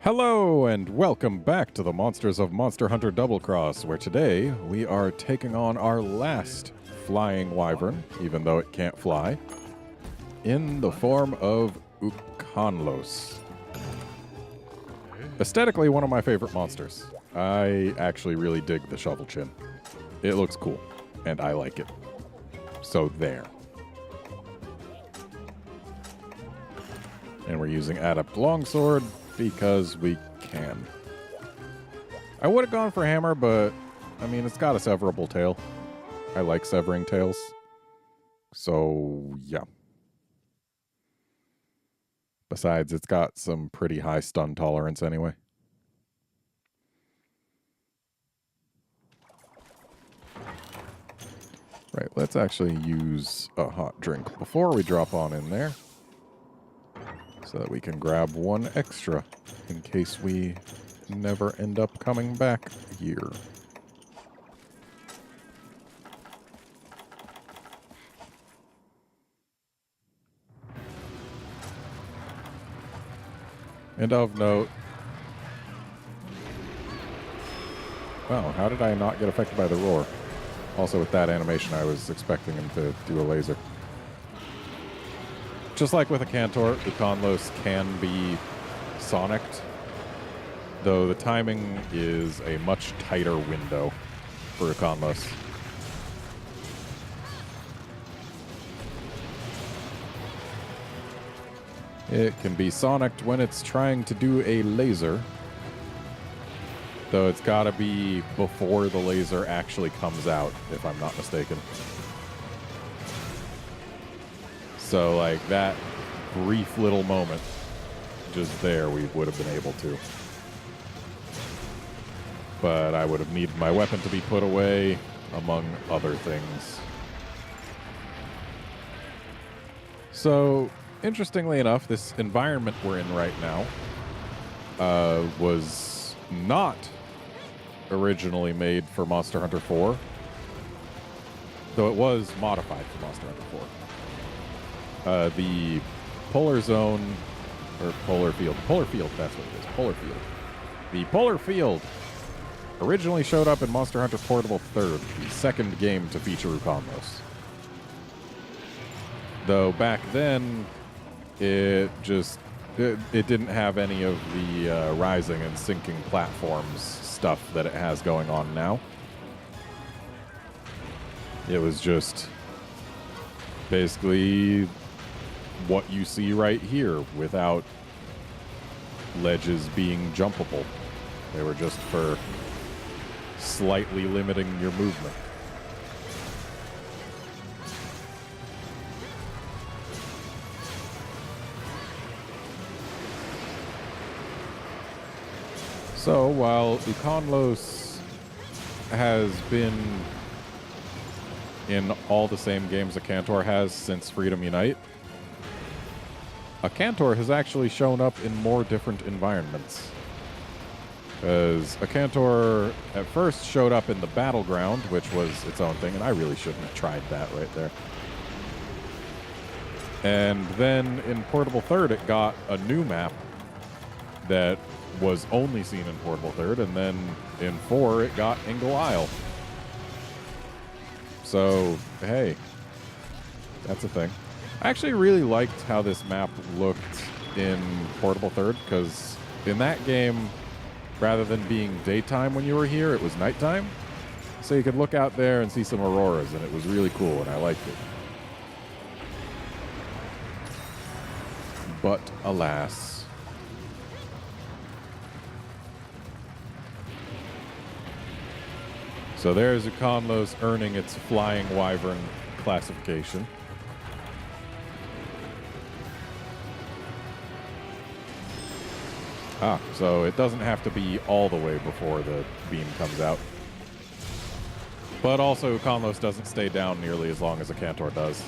Hello and welcome back to the Monsters of Monster Hunter Double Cross, where today we are taking on our last flying wyvern, even though it can't fly, in the form of Ukanlos. Aesthetically, one of my favorite monsters. I actually really dig the shovel chin. It looks cool, and I like it. So there. And we're using Adept Longsword because we can. I would have gone for hammer, but I mean, it's got a severable tail. I like severing tails. So, yeah. Besides, it's got some pretty high stun tolerance anyway. Right, let's actually use a hot drink before we drop on in there, so that we can grab one extra in case we never end up coming back here. And of note, wow, how did I not get affected by the roar? Also, with that animation, I was expecting him to do a laser. Just like with a Cantor, Ukanlos can be sonicked, though the timing is a much tighter window for Ukanlos. It can be sonicked when it's trying to do a laser, though it's gotta be before the laser actually comes out, if I'm not mistaken. So, like, that brief little moment, just there, we would have been able to. But I would have needed my weapon to be put away, among other things. So, interestingly enough, this environment we're in right now was not originally made for Monster Hunter 4, though it was modified for Monster Hunter 4. The polar zone, or polar field, that's what it is, polar field. The polar field originally showed up in Monster Hunter Portable 3rd, the second game to feature Ukanlos. Though back then, it didn't have any of the rising and sinking platforms stuff that it has going on now. It was just basically what you see right here without ledges being jumpable. They were just for slightly limiting your movement. So while Ukanlos has been in all the same games a Cantor has since Freedom Unite, a Cantor has actually shown up in more different environments. Because a Cantor at first showed up in the Battleground, which was its own thing, and I really shouldn't have tried that right there. And then in Portable 3rd, it got a new map that was only seen in Portable 3rd, and then in 4, it got Ingle Isle. So, hey, that's a thing. I actually really liked how this map looked in Portable 3rd, because in that game, rather than being daytime when you were here, it was nighttime. So you could look out there and see some auroras, and it was really cool, and I liked it. But alas. So there's Ukanlos earning its Flying Wyvern classification. So it doesn't have to be all the way before the beam comes out. But also, Ukanlos doesn't stay down nearly as long as a Cantor does.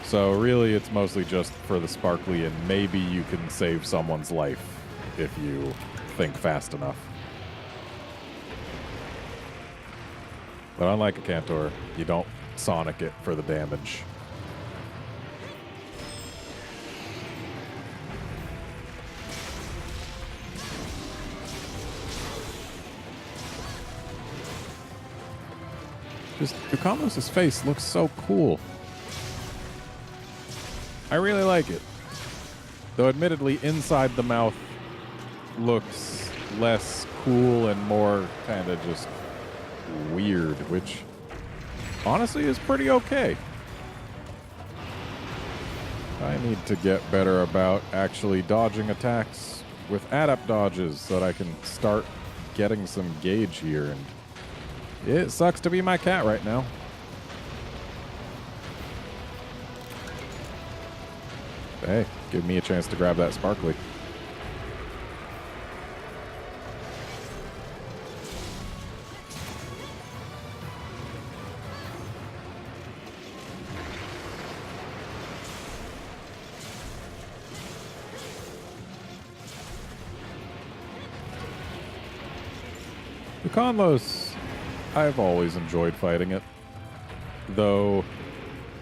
So really, it's mostly just for the sparkly, and maybe you can save someone's life if you think fast enough. But unlike a Cantor, you don't sonic it for the damage. Just Ukanlos' face looks so cool. I really like it. Though admittedly, inside the mouth looks less cool and more kind of just weird, which honestly is pretty okay. I need to get better about actually dodging attacks with adapt dodges so that I can start getting some gauge here. And it sucks to be my cat right now. Hey, give me a chance to grab that sparkly. Ukanlos, I've always enjoyed fighting it. Though,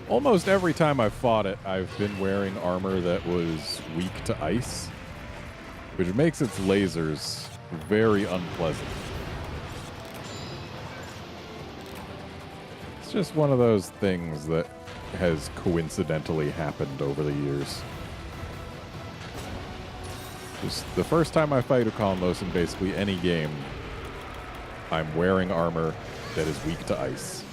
almost every time I've fought it, I've been wearing armor that was weak to ice, which makes its lasers very unpleasant. It's just one of those things that has coincidentally happened over the years. Just the first time I fight Ukanlos in basically any game, I'm wearing armor that is weak to ice.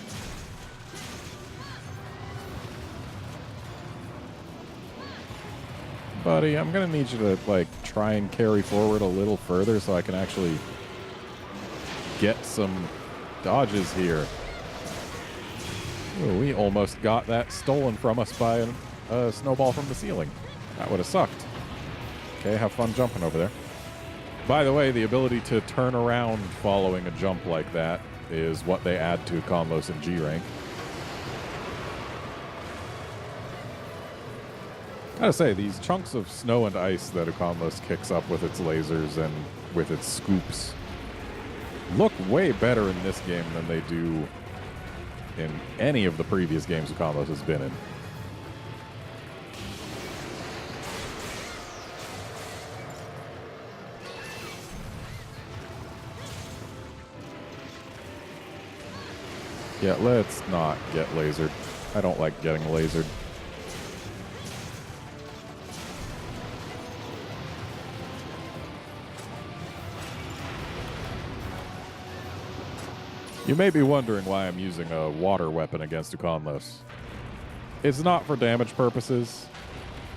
Buddy, I'm gonna need you to, like, try and carry forward a little further so I can actually get some dodges here. Ooh, we almost got that stolen from us by a snowball from the ceiling. That would have sucked. Okay, have fun jumping over there. By the way, the ability to turn around following a jump like that is what they add to Ukanlos in G rank. Gotta say, these chunks of snow and ice that Ukanlos kicks up with its lasers and with its scoops look way better in this game than they do in any of the previous games Ukanlos has been in. Yeah, let's not get lasered. I don't like getting lasered. You may be wondering why I'm using a water weapon against Ukanlos. It's not for damage purposes.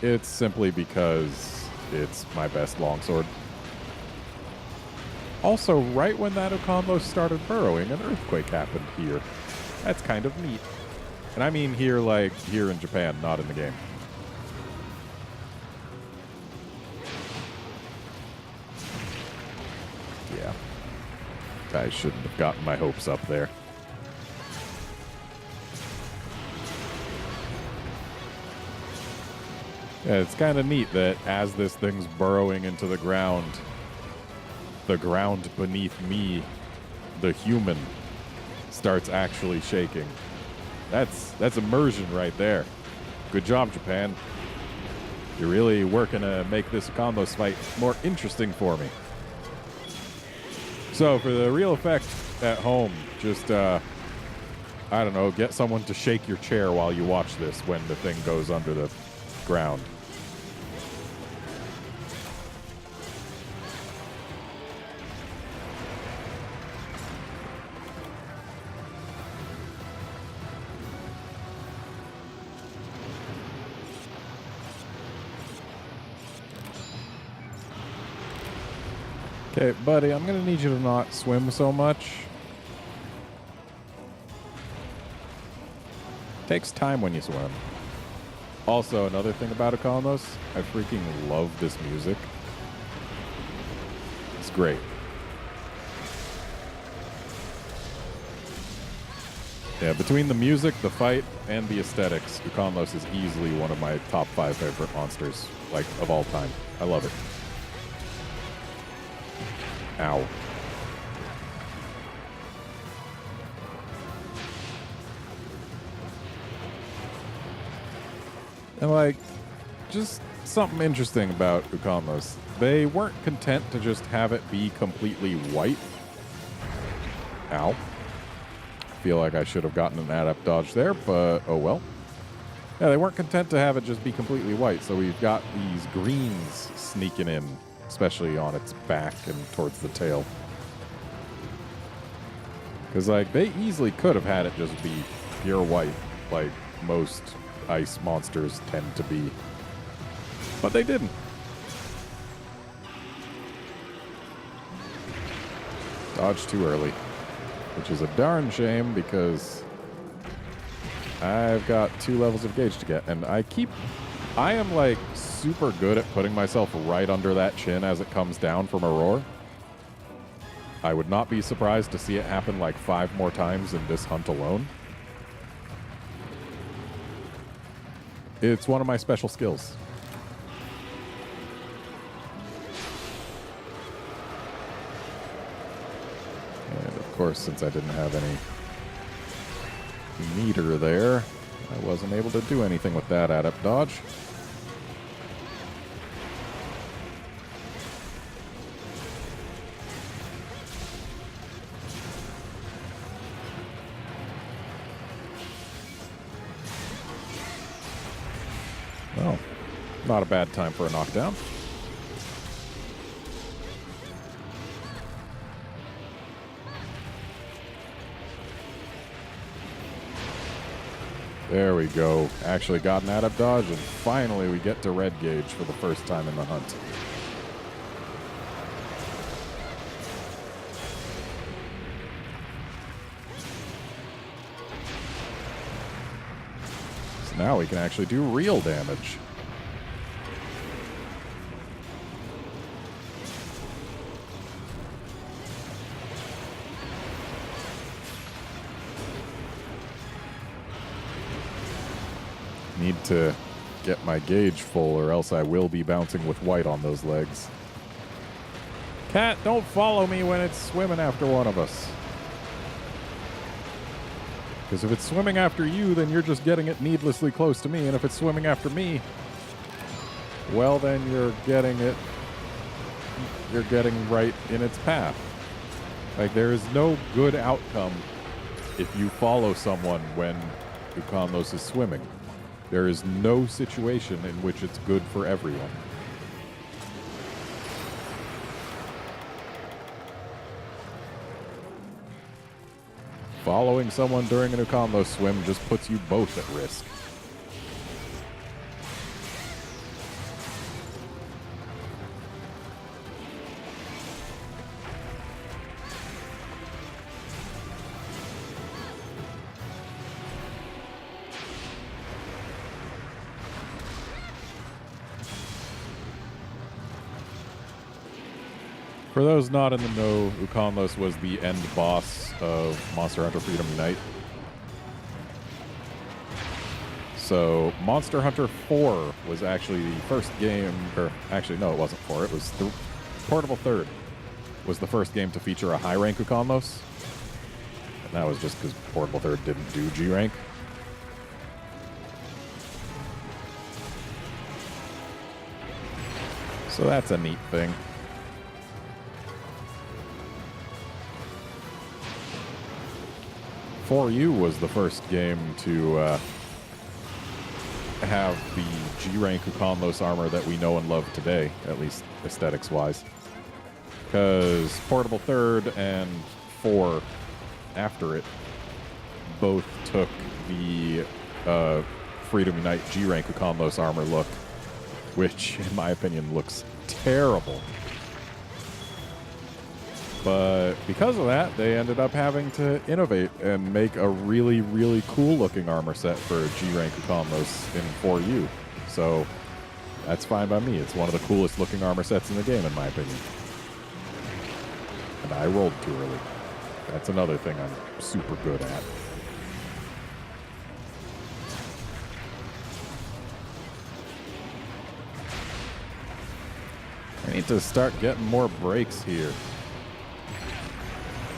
It's simply because it's my best longsword. Also, right when that Ukanlos started burrowing, an earthquake happened here. That's kind of neat. And I mean here, like, here in Japan, not in the game. Yeah. I shouldn't have gotten my hopes up there. Yeah, it's kind of neat that as this thing's burrowing into the ground beneath me, the human, starts actually shaking. That's immersion right there. Good job, Japan. You're really working to make this Ukanlos fight more interesting for me. So for the real effect at home, just, I don't know, get someone to shake your chair while you watch this when the thing goes under the ground. Okay, buddy, I'm gonna need you to not swim so much. Takes time when you swim. Also, another thing about Ukanlos, I freaking love this music. It's great. Yeah, between the music, the fight, and the aesthetics, Ukanlos is easily one of my top 5 favorite monsters, like, of all time. I love it. Ow. And, like, just something interesting about Ukanlos. They weren't content to just have it be completely white. Ow. feel like I should have gotten an adept dodge there, but oh well. Yeah, they weren't content to have it just be completely white, so we've got these greens sneaking in, especially on its back and towards the tail. Because, like, they easily could have had it just be pure white, like most ice monsters tend to be. But they didn't. Dodged too early, which is a darn shame because I've got 2 levels of gauge to get, and I am like super good at putting myself right under that chin as it comes down from a roar. I would not be surprised to see it happen like 5 more times in this hunt alone. It's one of my special skills. And of course, since I didn't have any meter there, I wasn't able to do anything with that adept dodge. Well, not a bad time for a knockdown. There we go. Actually got an adept dodge, and finally we get to red gauge for the first time in the hunt. So now we can actually do real damage. Need to get my gauge full or else I will be bouncing with white on those legs. Cat, don't follow me when it's swimming after one of us. Because if it's swimming after you, then you're just getting it needlessly close to me. And if it's swimming after me, well, then you're getting right in its path. Like, there is no good outcome if you follow someone when Ukanlos is swimming. There is no situation in which it's good for everyone. Following someone during an Ukanlos swim just puts you both at risk. For those not in the know, Ukanlos was the end boss of Monster Hunter Freedom Unite. So Monster Hunter 4 was actually the first game, or actually no, it wasn't 4, it was the Portable Third was the first game to feature a high rank Ukanlos. And that was just because Portable Third didn't do G rank. So that's a neat thing. 4U was the first game to have the G-rank Ukanlos armor that we know and love today, at least aesthetics-wise. Because Portable Third and 4, after it, both took the Freedom Unite G-rank Ukanlos armor look, which, in my opinion, looks terrible. But because of that, they ended up having to innovate and make a really, really cool-looking armor set for G-rank Ukanlos in 4U. So that's fine by me. It's one of the coolest-looking armor sets in the game, in my opinion. And I rolled too early. That's another thing I'm super good at. I need to start getting more breaks here.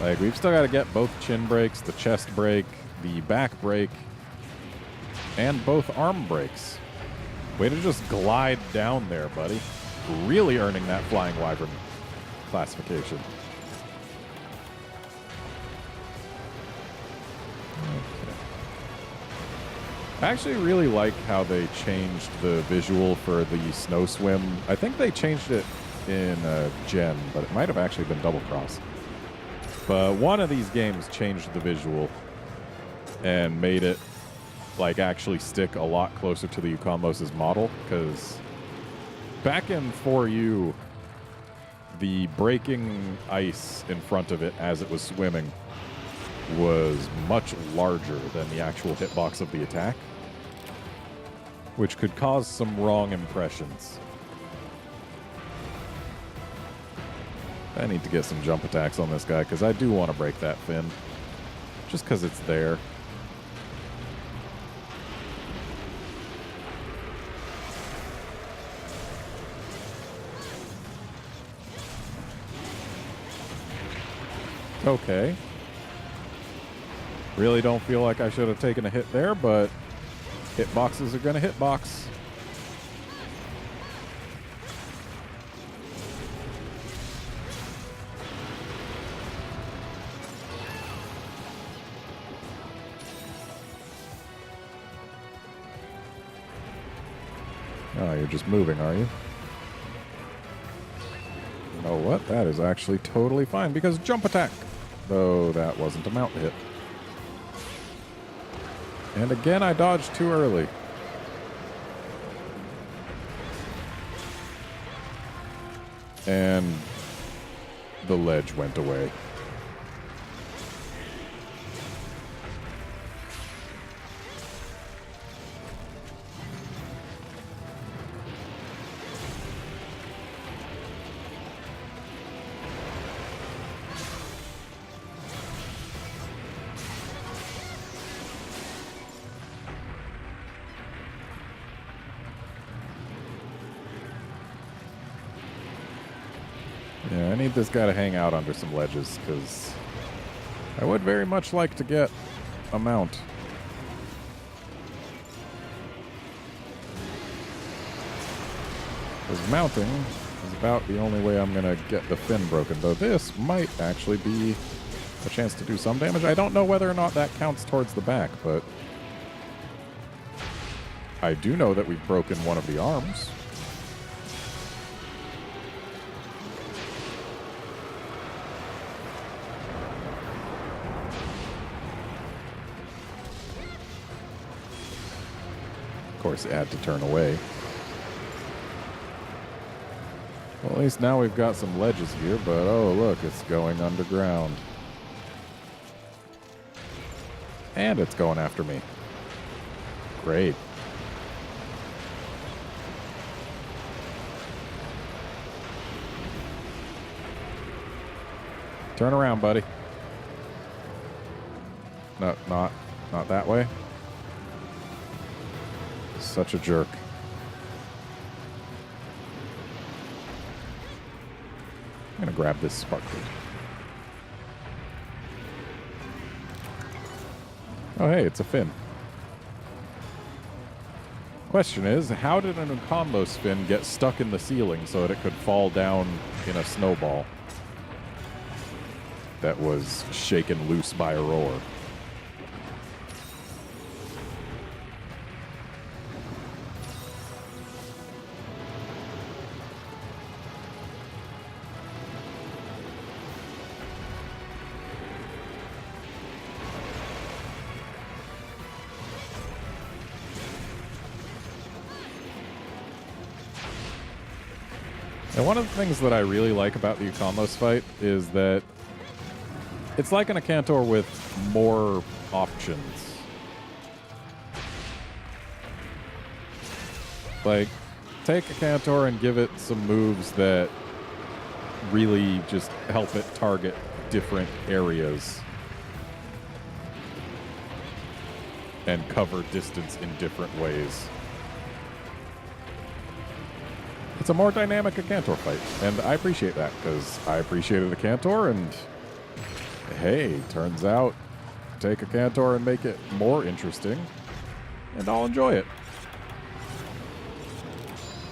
Like, we've still got to get both chin breaks, the chest break, the back break, and both arm breaks. Way to just glide down there, buddy. Really earning that Flying Wyvern classification. I actually really like how they changed the visual for the snow swim. I think they changed it in Gen, but it might have actually been Double Cross. But one of these games changed the visual and made it like actually stick a lot closer to the Ukanlos' model, because back in 4U, the breaking ice in front of it as it was swimming was much larger than the actual hitbox of the attack, which could cause some wrong impressions. I need to get some jump attacks on this guy, because I do want to break that fin, just because it's there. Okay. Really don't feel like I should have taken a hit there, but hitboxes are going to hitbox. Oh, you're just moving, are you? You know what? That is actually totally fine, because jump attack. Though that wasn't a mount hit. And again, I dodged too early. And the ledge went away. Yeah, I need this guy to hang out under some ledges, because I would very much like to get a mount. Because mounting is about the only way I'm going to get the fin broken, though this might actually be a chance to do some damage. I don't know whether or not that counts towards the back, but I do know that we've broken one of the arms. Of course, it had to turn away. Well, at least now we've got some ledges here, but oh, look, it's going underground. And it's going after me. Great. Turn around, buddy. No, not that way. Such a jerk. I'm gonna grab this spark food. Oh, hey, it's a fin. Question is, how did an Ukanlos fin get stuck in the ceiling so that it could fall down in a snowball that was shaken loose by a roar? And one of the things that I really like about the Ukanlos fight is that it's like an Akantor with more options. Like, take Akantor and give it some moves that really just help it target different areas and cover distance in different ways. It's a more dynamic Akantor fight, and I appreciate that, because I appreciated Akantor, and hey, turns out, take Akantor and make it more interesting, and I'll enjoy it.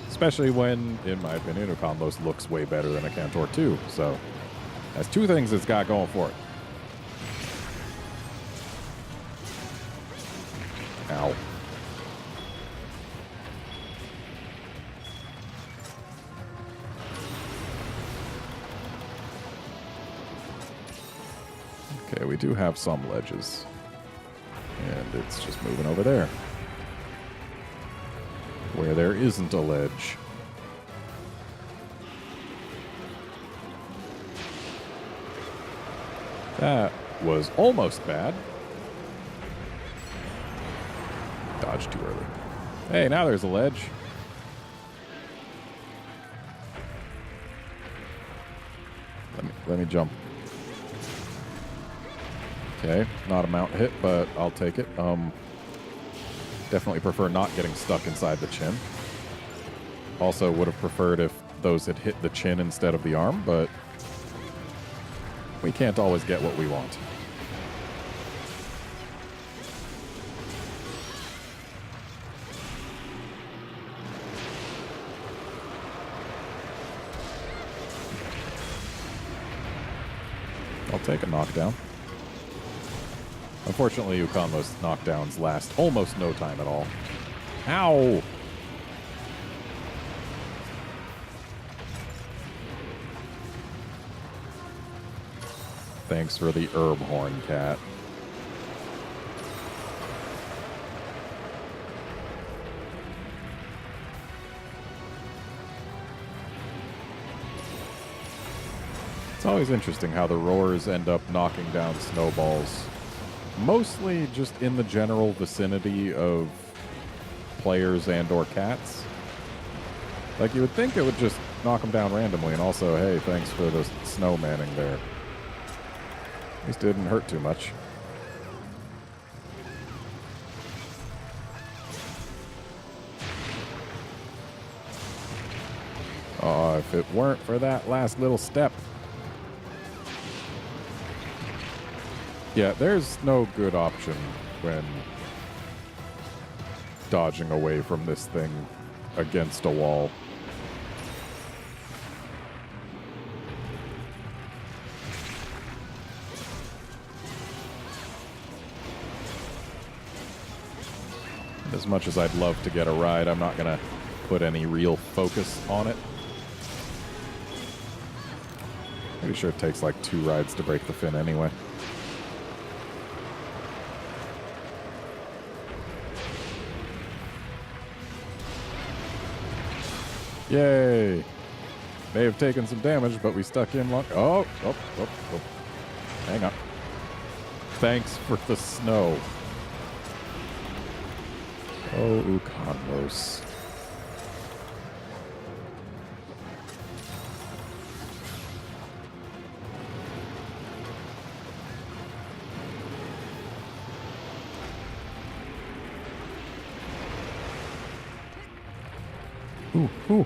Especially when, in my opinion, Ukanlos looks way better than Akantor too, so that's two things it's got going for it. Ow. Okay, we do have some ledges. And it's just moving over there. Where there isn't a ledge. That was almost bad. Dodged too early. Hey, now there's a ledge. Let me jump. Okay, not a mount hit, but I'll take it. Definitely prefer not getting stuck inside the chin. Also would have preferred if those had hit the chin instead of the arm, but we can't always get what we want. I'll take a knockdown. Unfortunately, Ukanlos knockdowns last almost no time at all. Ow! Thanks for the herb horn, cat. It's always interesting how the roars end up knocking down snowballs. Mostly just in the general vicinity of players and or cats. Like, you would think it would just knock them down randomly, and also, hey, thanks for the snow manning there. At least it didn't hurt too much. Oh, if it weren't for that last little step. Yeah, there's no good option when dodging away from this thing against a wall. As much as I'd love to get a ride, I'm not going to put any real focus on it. Pretty sure it takes like 2 rides to break the fin anyway. Yay! May have taken some damage, but we stuck in long. Oh. Hang on. Thanks for the snow. Oh, Ukanlos. Ooh.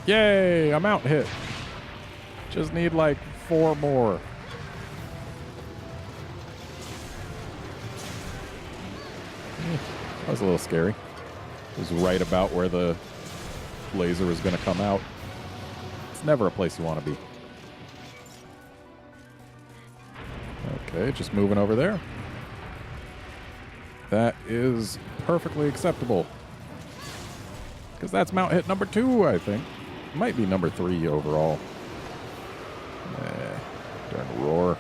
Yay, a mount hit. Just need like 4 more. That was a little scary. It was right about where the laser was going to come out. It's never a place you want to be. Okay, just moving over there. That is perfectly acceptable. Because that's mount hit number 2, I think. Might be number 3 overall. Darn roar.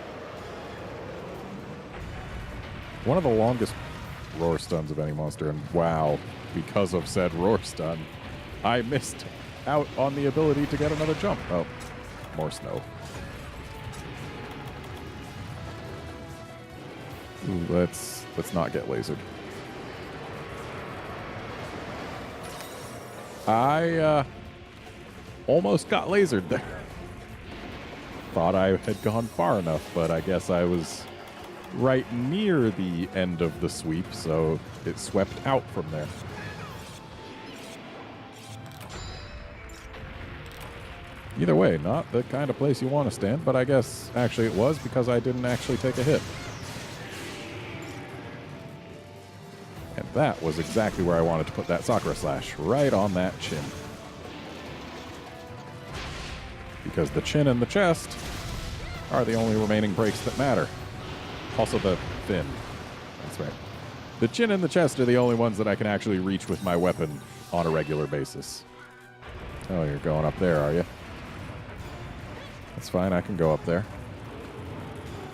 One of the longest roar stuns of any monster, and wow, because of said roar stun, I missed out on the ability to get another jump. Oh, more snow. Ooh, let's not get lasered. I almost got lasered there. Thought I had gone far enough, but I guess I was right near the end of the sweep, so it swept out from there. Either way, not the kind of place you want to stand, but I guess actually it was because I didn't actually take a hit. And that was exactly where I wanted to put that Sakura Slash, right on that chin. Because the chin and the chest are the only remaining breaks that matter. Also the fin. That's right. The chin and the chest are the only ones that I can actually reach with my weapon on a regular basis. Oh, you're going up there, are you? That's fine, I can go up there.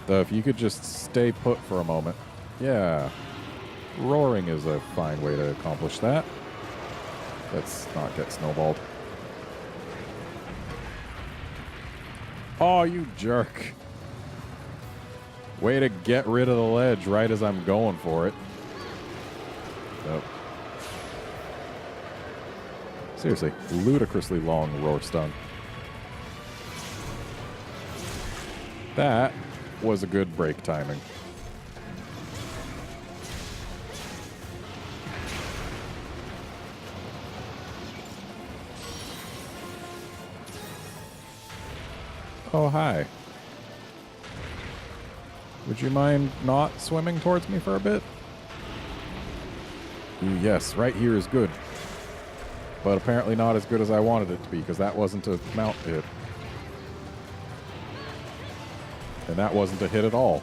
Though if you could just stay put for a moment. Yeah. Roaring is a fine way to accomplish that. Let's not get snowballed. Oh, you jerk. Way to get rid of the ledge right as I'm going for it. Nope. Seriously, ludicrously long roar stung. That was a good break timing. Oh, hi. Would you mind not swimming towards me for a bit? Ooh, yes, right here is good. But apparently not as good as I wanted it to be, because that wasn't a mount hit. And that wasn't a hit at all.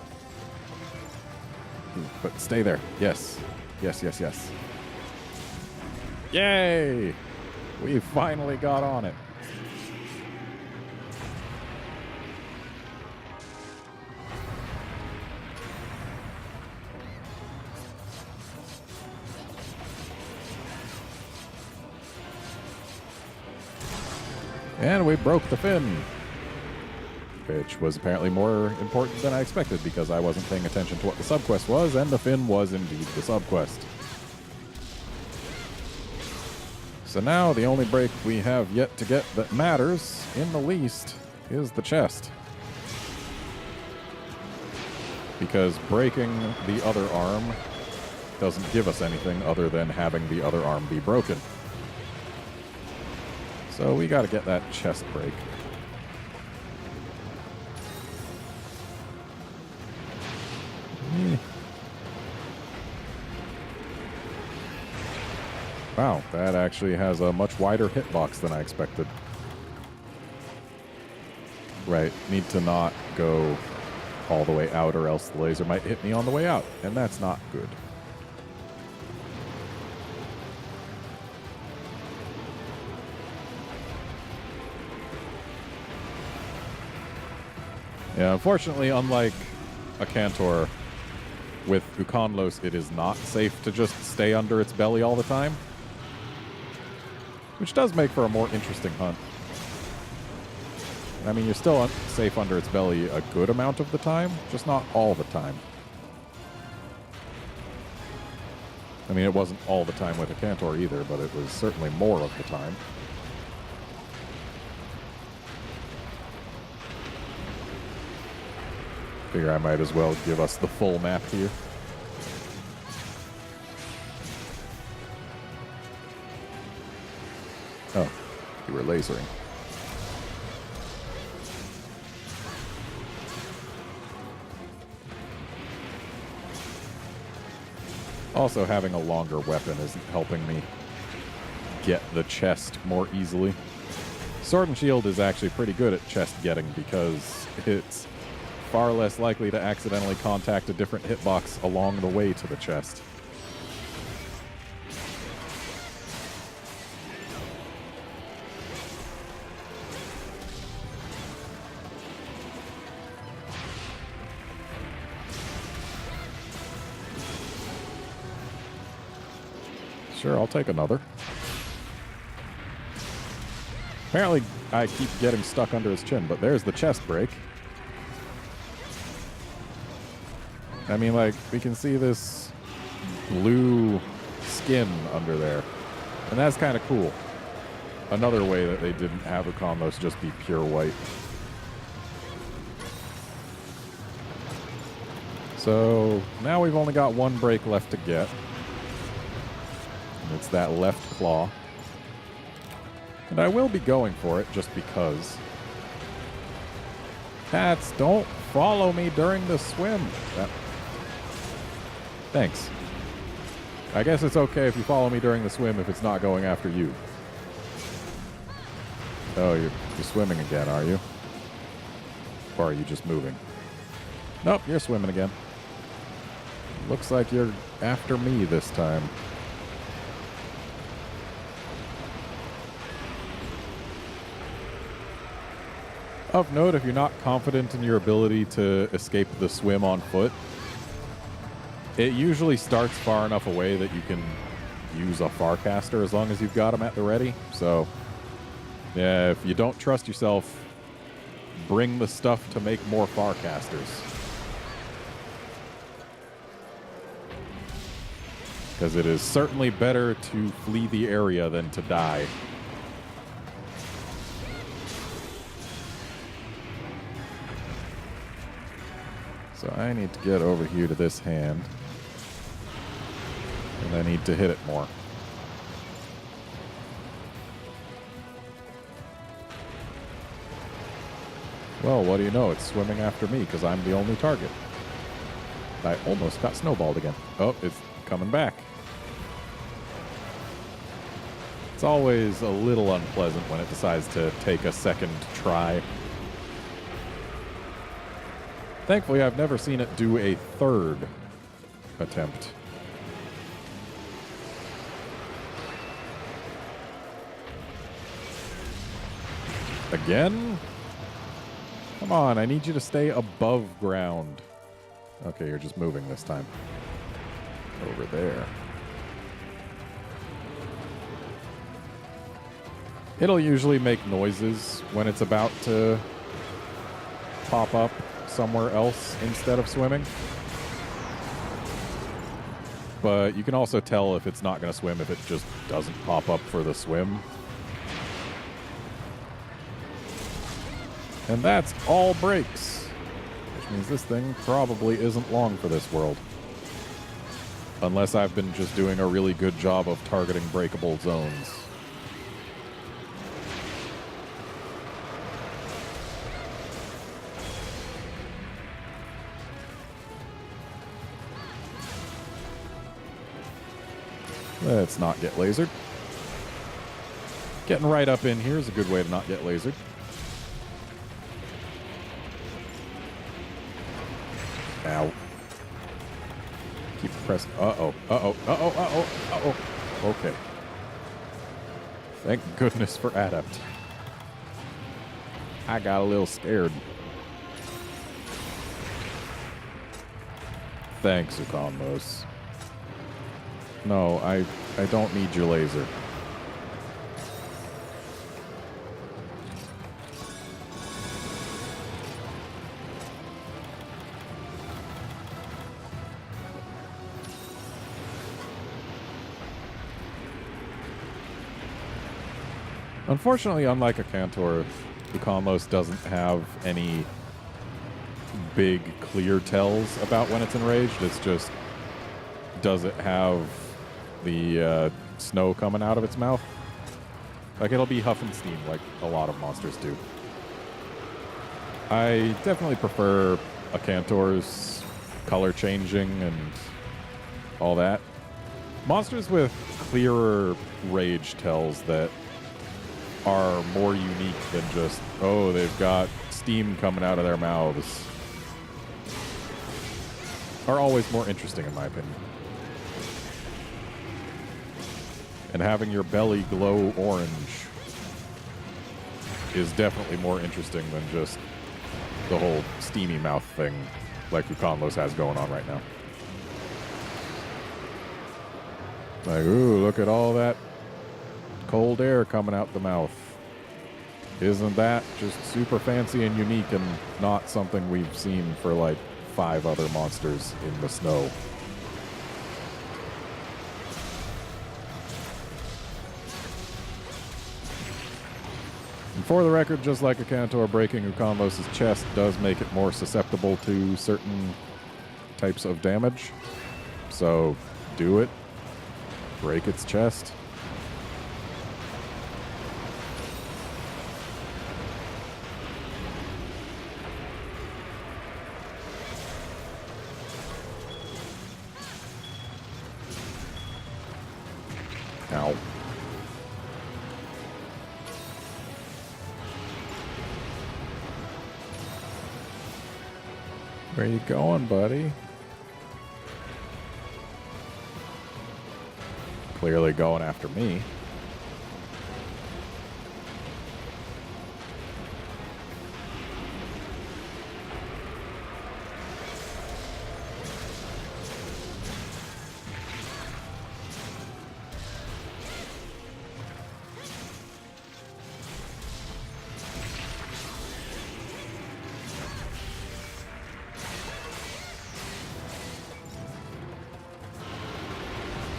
Ooh, but stay there. Yes. Yes, yes, yes. Yay! We finally got on it. And we broke the fin, which was apparently more important than I expected because I wasn't paying attention to what the subquest was, and the fin was indeed the subquest. So now the only break we have yet to get that matters in the least is the chest. Because breaking the other arm doesn't give us anything other than having the other arm be broken. So we got to get that chest break. Wow, that actually has a much wider hitbox than I expected. Right, need to not go all the way out or else the laser might hit me on the way out, and that's not good. Yeah, unfortunately, unlike a Cantor, with Ukanlos, it is not safe to just stay under its belly all the time. Which does make for a more interesting hunt. I mean, you're still safe under its belly a good amount of the time, just not all the time. I mean, it wasn't all the time with a Cantor either, but it was certainly more of the time. Figure I might as well give us the full map here. Oh, you were lasering. Also, having a longer weapon isn't helping me get the chest more easily. Sword and Shield is actually pretty good at chest getting because it's far less likely to accidentally contact a different hitbox along the way to the chest. Sure, I'll take another. Apparently, I keep getting stuck under his chin, but there's the chest break. I mean, like, we can see this blue skin under there. And that's kind of cool. Another way that they didn't have Ukanlos just be pure white. So, now we've only got one break left to get. And it's that left claw. And I will be going for it just because. Cats, don't follow me during the swim. Thanks. I guess it's okay if you follow me during the swim if it's not going after you. Oh, you're swimming again, are you? Or are you just moving? Nope, you're swimming again. Looks like you're after me this time. Of note, if you're not confident in your ability to escape the swim on foot, it usually starts far enough away that you can use a Farcaster as long as you've got them at the ready. So, yeah, if you don't trust yourself, bring the stuff to make more Farcasters. Because it is certainly better to flee the area than to die. So I need to get over here to this hand. And I need to hit it more. Well, what do you know? It's swimming after me because I'm the only target. I almost got snowballed again. Oh, it's coming back. It's always a little unpleasant when it decides to take a second try. Thankfully, I've never seen it do a third attempt. Again? Come on, I need you to stay above ground. Okay, you're just moving this time. Over there. It'll usually make noises when it's about to pop up somewhere else instead of swimming. But you can also tell if it's not going to swim if it just doesn't pop up for the swim. And that's all breaks. Which means this thing probably isn't long for this world. Unless I've been just doing a really good job of targeting breakable zones. Let's not get lasered. Getting right up in here is a good way to not get lasered. Ow. Keep pressing. Uh-oh. Uh-oh. Uh-oh. Uh-oh. Uh-oh. Okay. Thank goodness for Adept. I got a little scared. Thanks, Ukanlos. No, I don't need your laser. Unfortunately, unlike a Cantor, Ukanlos doesn't have any big clear tells about when it's enraged. It's just, does it have the snow coming out of its mouth? Like, it'll be huff and steam like a lot of monsters do. I definitely prefer a Cantor's color changing and all that. Monsters with clearer rage tells that are more unique than just, oh, they've got steam coming out of their mouths, are always more interesting in my opinion. And having your belly glow orange is definitely more interesting than just the whole steamy mouth thing like Ukanlos has going on right now. Like, ooh, look at all that cold air coming out the mouth. Isn't that just super fancy and unique and not something we've seen for like 5 other monsters in the snow? And for the record, just like a Cantor, breaking Ukanlos' chest does make it more susceptible to certain types of damage. So do it. Break its chest. Ow. Where you going, buddy? Clearly going after me.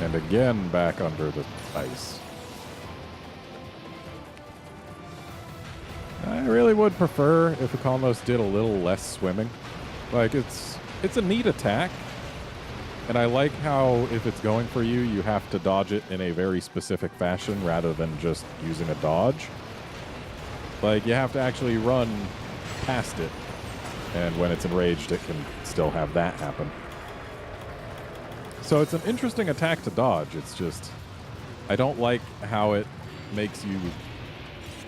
And again back under the ice. I really would prefer if Ukanlos did a little less swimming. Like, it's a neat attack. And I like how if it's going for you, you have to dodge it in a very specific fashion rather than just using a dodge. Like, you have to actually run past it. And when it's enraged, it can still have that happen. So it's an interesting attack to dodge. It's just, I don't like how it makes you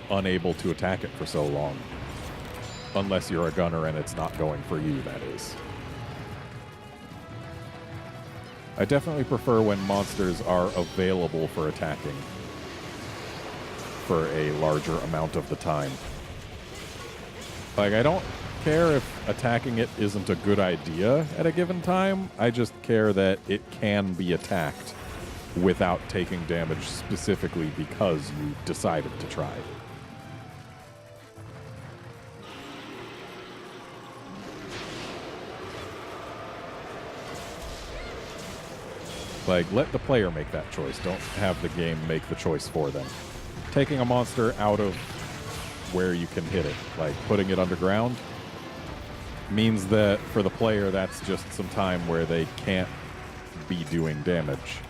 unable to attack it for so long. Unless you're a gunner and it's not going for you, that is. I definitely prefer when monsters are available for attacking for a larger amount of the time. Like, I don't care if attacking it isn't a good idea at a given time. I just care that it can be attacked without taking damage specifically because you decided to try. Like, let the player make that choice. Don't have the game make the choice for them. Taking a monster out of where you can hit it, like putting it underground, means that for the player, that's just some time where they can't be doing damage.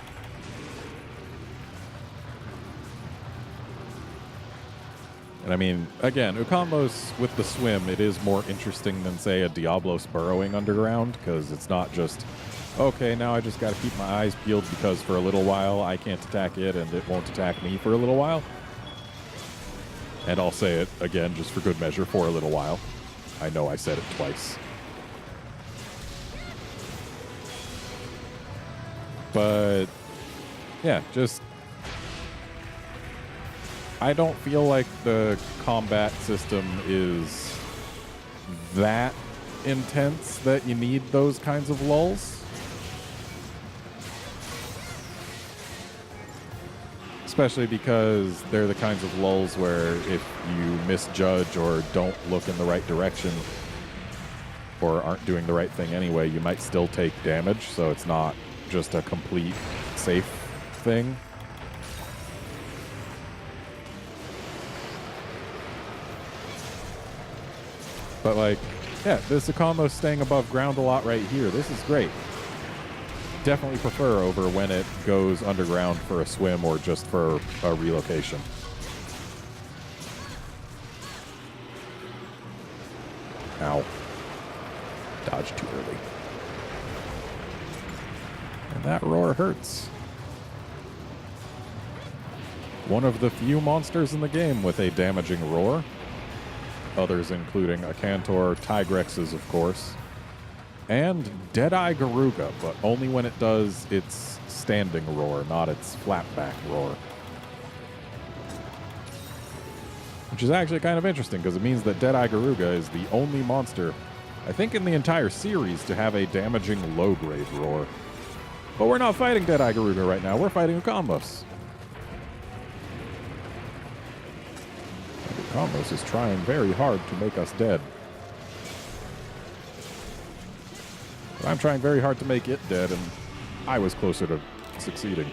And I mean, again, Ukanlos with the swim, it is more interesting than, say, a Diablos burrowing underground, because it's not just, okay, now I just got to keep my eyes peeled because for a little while I can't attack it and it won't attack me for a little while. And I'll say it again just for good measure, for a little while. I know I said it twice. But yeah, just, I don't feel like the combat system is that intense that you need those kinds of lulls. Especially because they're the kinds of lulls where if you misjudge or don't look in the right direction or aren't doing the right thing anyway, you might still take damage, so it's not just a complete safe thing. But like, yeah, this Ukanlos staying above ground a lot right here. This is great. Definitely prefer over when it goes underground for a swim or just for a relocation. Ow. Dodged too early. And that roar hurts. One of the few monsters in the game with a damaging roar. Others including Akantor, Tigrexes, of course. And Deadeye Garuga, but only when it does its standing roar, not its flatback roar. Which is actually kind of interesting, because it means that Deadeye Garuga is the only monster, I think in the entire series, to have a damaging low-grade roar. But we're not fighting Deadeye Garuga right now, we're fighting Ukanlos. And Ukanlos is trying very hard to make us dead. I'm trying very hard to make it dead, and I was closer to succeeding.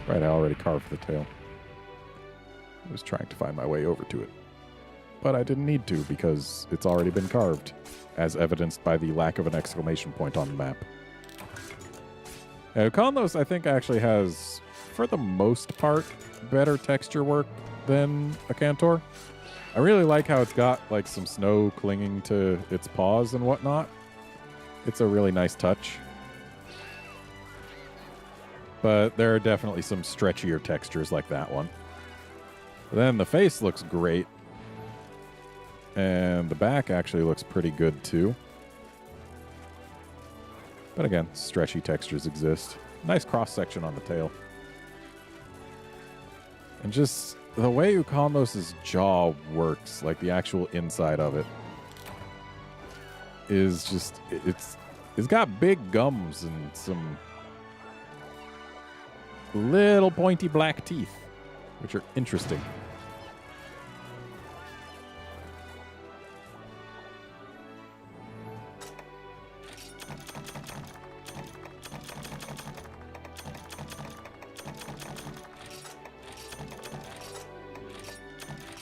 Right, I already carved the tail. I was trying to find my way over to it. But I didn't need to, because it's already been carved, as evidenced by the lack of an exclamation point on the map. And Ukanlos, I think, actually has, for the most part, better texture work than Akantor. I really like how it's got like some snow clinging to its paws and whatnot. It's a really nice touch. But there are definitely some stretchier textures like that one. Then the face looks great. And the back actually looks pretty good too. But again, stretchy textures exist. Nice cross-section on the tail. And just the way Ukanlos' jaw works, like the actual inside of it, is just, it's got big gums and some little pointy black teeth, which are interesting.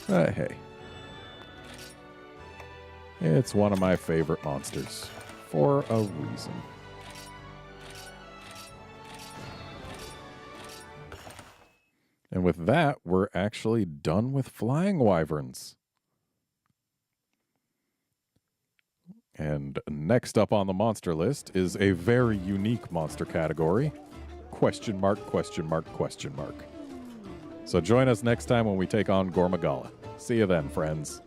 Hey. It's one of my favorite monsters. For a reason. And with that, we're actually done with flying wyverns. And next up on the monster list is a very unique monster category. Question mark, question mark, question mark. So join us next time when we take on Gormagala. See you then, friends.